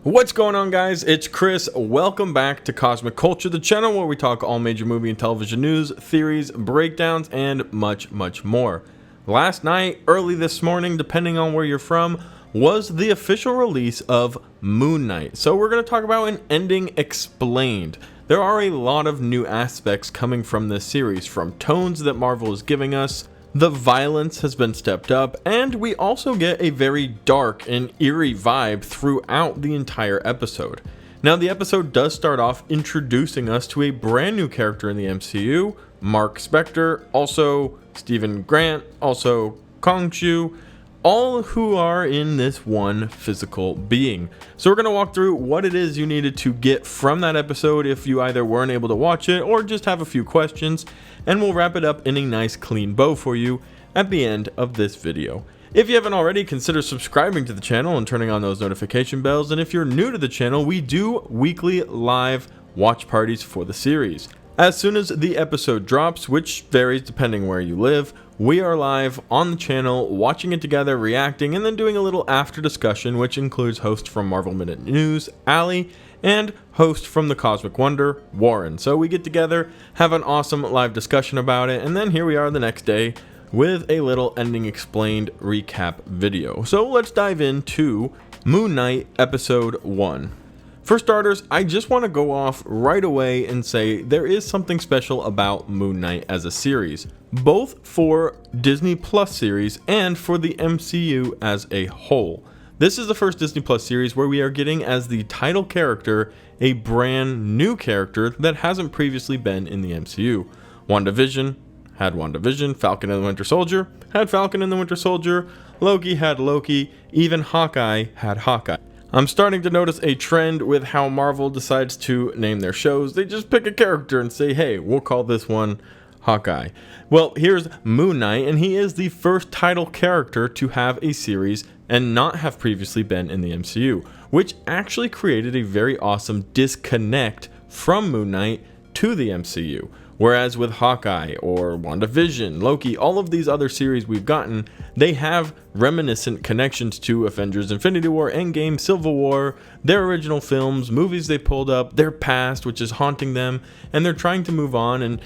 What's going on, guys? It's Chris. Welcome back to Cosmic Culture, the channel where we talk all major movie and television news, theories, breakdowns, and much more. Last night, early this morning, depending on where you're from, was the official release of Moon Knight. So we're going to talk about an ending explained. There are a lot of new aspects coming from this series, from tones that Marvel is giving us. The violence has been stepped up, and we also get a very dark and eerie vibe throughout the entire episode. Now, the episode does start off introducing us to a brand new character in the MCU, Mark Spector, also Stephen Grant, also Khonshu, all who are in this one physical being. So we're going to walk through what it is you needed to get from that episode if you either weren't able to watch it or just have a few questions, and we'll wrap it up in a nice clean bow for you at the end of this video. If you haven't already, consider subscribing to the channel and turning on those notification bells, and if you're new to the channel, we do weekly live watch parties for the series. As soon as the episode drops, which varies depending where you live, we are live on the channel, watching it together, reacting, and then doing a little after discussion, which includes host from Marvel Minute News, Ali, and host from the Cosmic Wonder, Warren. So we get together, have an awesome live discussion about it, and then here we are the next day with a little ending explained recap video. So let's dive into Moon Knight Episode 1. For starters, I just want to go off right away and say there is something special about Moon Knight as a series, both for Disney Plus series and for the MCU as a whole. This is the first Disney Plus series where we are getting as the title character a brand new character that hasn't previously been in the MCU. WandaVision had WandaVision, Falcon and the Winter Soldier had Falcon and the Winter Soldier, Loki had Loki, even Hawkeye had Hawkeye. I'm starting to notice a trend with how Marvel decides to name their shows. They just pick a character and say, hey, we'll call this one Hawkeye. Well, here's Moon Knight, and he is the first title character to have a series and not have previously been in the MCU, which actually created a very awesome disconnect from Moon Knight to the MCU. Whereas with Hawkeye or WandaVision, Loki, all of these other series we've gotten, they have reminiscent connections to Avengers Infinity War, Endgame, Civil War, their original films, movies they pulled up, their past, which is haunting them, and they're trying to move on and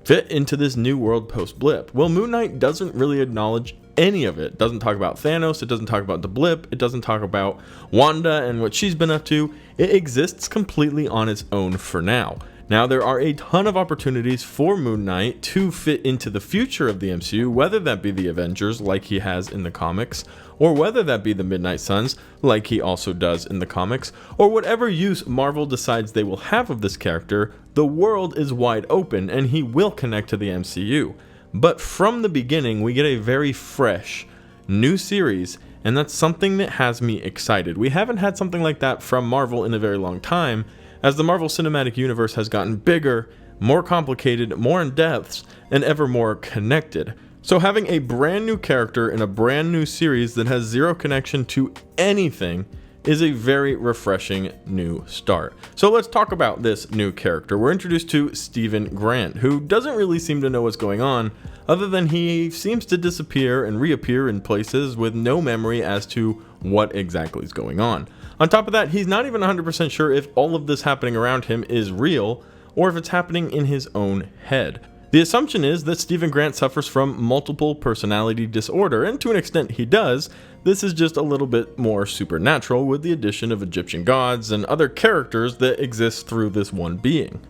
fit into this new world post-blip. Well, Moon Knight doesn't really acknowledge any of it. It doesn't talk about Thanos, it doesn't talk about the blip, it doesn't talk about Wanda and what she's been up to. It exists completely on its own for now. Now, there are a ton of opportunities for Moon Knight to fit into the future of the MCU, whether that be the Avengers, like he has in the comics, or whether that be the Midnight Suns, like he also does in the comics, or whatever use Marvel decides they will have of this character. The world is wide open, and he will connect to the MCU. But from the beginning, we get a very fresh, new series, and that's something that has me excited. We haven't had something like that from Marvel in a very long time, as the Marvel Cinematic Universe has gotten bigger, more complicated, more in depth, and ever more connected. So having a brand new character in a brand new series that has zero connection to anything is a very refreshing new start. So let's talk about this new character. We're introduced to Stephen Grant, who doesn't really seem to know what's going on, other than he seems to disappear and reappear in places with no memory as to what exactly is going on. On top of that, he's not even 100% sure if all of this happening around him is real or if it's happening in his own head. The assumption is that Stephen Grant suffers from multiple personality disorder, and to an extent he does. This is just a little bit more supernatural with the addition of Egyptian gods and other characters that exist through this one being.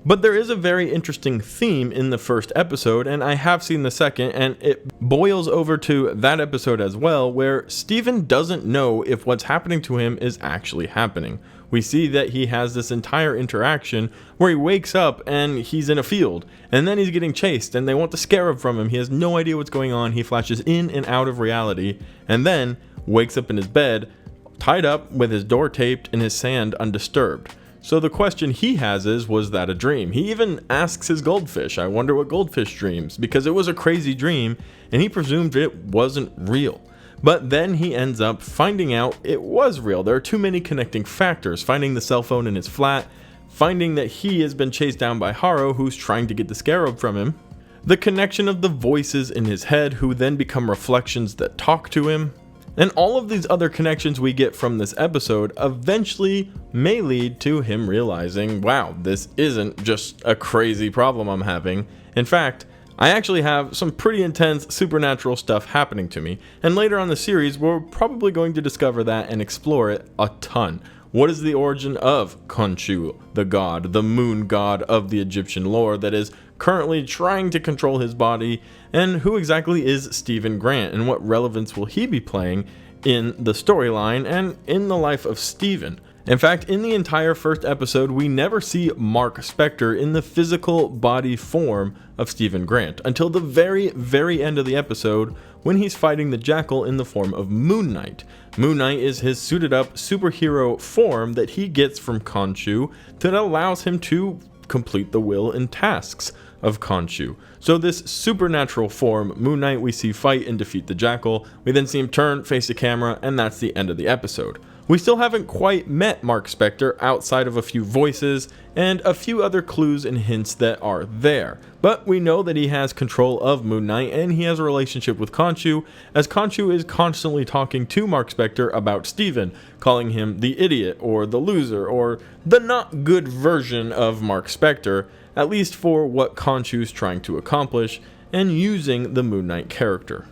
But there is a very interesting theme in the first episode, and I have seen the second, and it boils over to that episode as well, where Stephen doesn't know if what's happening to him is actually happening. We see that he has this entire interaction where he wakes up and he's in a field, and then he's getting chased, and they want the scarab from him. He has no idea what's going on. He flashes in and out of reality, and then wakes up in his bed, tied up with his door taped and his sand undisturbed. So the question he has is, was that a dream? He even asks his goldfish, I wonder what goldfish dreams, because it was a crazy dream, and he presumed it wasn't real. But then he ends up finding out it was real. There are too many connecting factors, finding the cell phone in his flat, finding that he has been chased down by Harrow, who's trying to get the scarab from him, the connection of the voices in his head, who then become reflections that talk to him, And all of these other connections we get from this episode eventually may lead to him realizing, wow, this isn't just a crazy problem I'm having. In fact, I actually have some pretty intense supernatural stuff happening to me, and later on in the series we're probably going to discover that and explore it a ton. What is the origin of Khonshu, the god, the moon god of the Egyptian lore that is currently trying to control his body, and who exactly is Stephen Grant, and what relevance will he be playing in the storyline and in the life of Stephen? In fact, in the entire first episode, we never see Mark Spector in the physical body form of Stephen Grant until the very end of the episode when he's fighting the Jackal in the form of Moon Knight. Moon Knight is his suited up superhero form that he gets from Khonshu that allows him to complete the will and tasks of Khonshu. So this supernatural form, Moon Knight, we see fight and defeat the Jackal. We then see him turn, face the camera, and that's the end of the episode. We still haven't quite met Mark Spector outside of a few voices and a few other clues and hints that are there. But we know that he has control of Moon Knight and he has a relationship with Khonshu, as Khonshu is constantly talking to Mark Spector about Stephen, calling him the idiot or the loser or the not good version of Mark Spector, at least for what Khonshu's trying to accomplish, and using the Moon Knight character.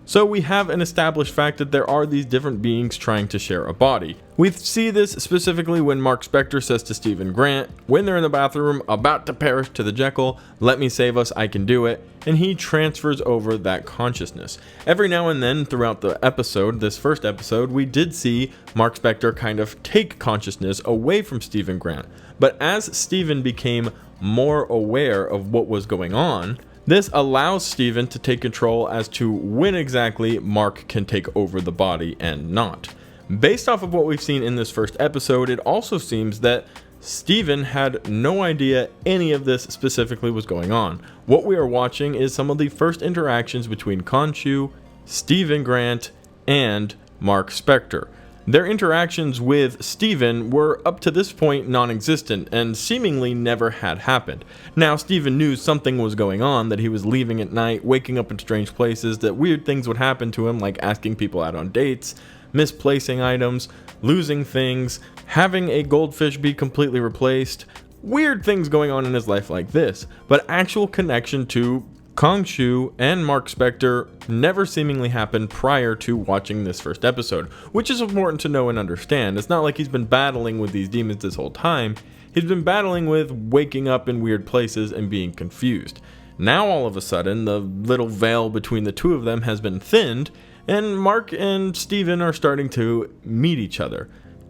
So we have an established fact that there are these different beings trying to share a body. We see this specifically when Mark Spector says to Stephen Grant, when they're in the bathroom about to perish to the Jackal, "Let me save us, I can do it," and he transfers over that consciousness. Every now and then throughout the episode, this first episode, we did see Mark Spector kind of take consciousness away from Stephen Grant. But as Stephen became more aware of what was going on, this allows Stephen to take control as to when exactly Mark can take over the body and not. Based off of what we've seen in this first episode, it also seems that Stephen had no idea any of this specifically was going on. What we are watching is some of the first interactions between Khonshu, Stephen Grant, and Mark Spector. Their interactions with Stephen were up to this point non-existent and seemingly never had happened. Now Stephen knew something was going on, that he was leaving at night, waking up in strange places, that weird things would happen to him like asking people out on dates, misplacing items, losing things, having a goldfish be completely replaced, weird things going on in his life like this. But actual connection to Khonshu and Mark Spector never seemingly happened prior to watching this first episode, which is important to know and understand. It's not like he's been battling with these demons this whole time. He's been battling with waking up in weird places and being confused. Now all of a sudden, the little veil between the two of them has been thinned, and Mark and Stephen are starting to meet each other.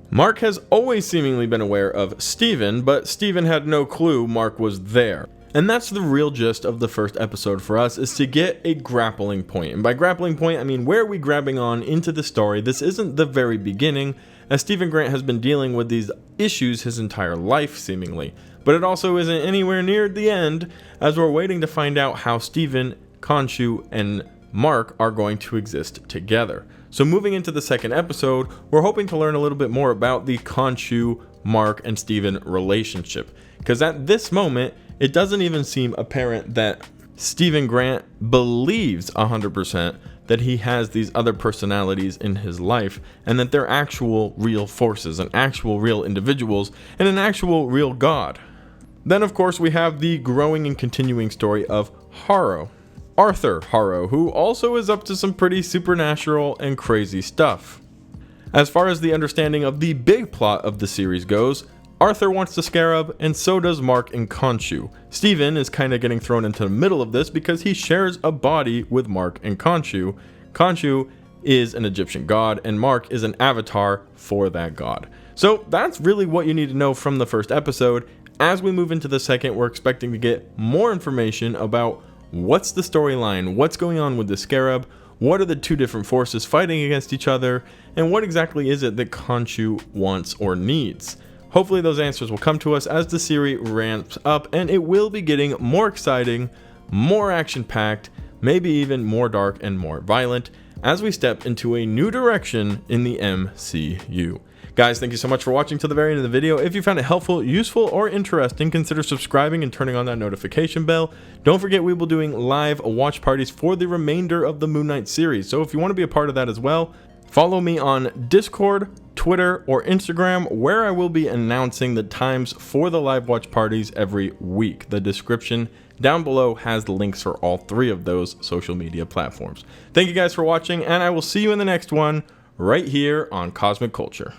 Mark has always seemingly been aware of Stephen, but Stephen had no clue Mark was there. And that's the real gist of the first episode for us, is to get a grappling point. And by grappling point, I mean where are we grabbing on into the story. This isn't the very beginning, as Stephen Grant has been dealing with these issues his entire life, seemingly. But it also isn't anywhere near the end, as we're waiting to find out how Stephen, Khonshu, and Mark are going to exist together. So moving into the second episode, we're hoping to learn a little bit more about the Khonshu, Mark, and Stephen relationship. Because at this moment, it doesn't even seem apparent that Stephen Grant believes 100% that he has these other personalities in his life, and that they're actual real forces, and actual real individuals, and an actual real god. Then of course we have the growing and continuing story of Harrow. Arthur Harrow, who also is up to some pretty supernatural and crazy stuff. As far as the understanding of the big plot of the series goes, Arthur wants the scarab, and so does Mark and Khonshu. Stephen is kind of getting thrown into the middle of this because he shares a body with Mark and Khonshu. Khonshu is an Egyptian god, and Mark is an avatar for that god. So that's really what you need to know from the first episode. As we move into the second, we're expecting to get more information about what's the storyline, what's going on with the scarab, what are the two different forces fighting against each other, and what exactly is it that Khonshu wants or needs. Hopefully those answers will come to us as the series ramps up, and it will be getting more exciting, more action-packed, maybe even more dark and more violent as we step into a new direction in the MCU. Guys, thank you so much for watching to the very end of the video. If you found it helpful, useful, or interesting, consider subscribing and turning on that notification bell. Don't forget we will be doing live watch parties for the remainder of the Moon Knight series, so if you want to be a part of that as well, Follow me on Discord, Twitter, or Instagram, where I will be announcing the times for the live watch parties every week. The description down below has the links for all 3 of those social media platforms. Thank you guys for watching, and I will see you in the next one right here on Cosmic Culture.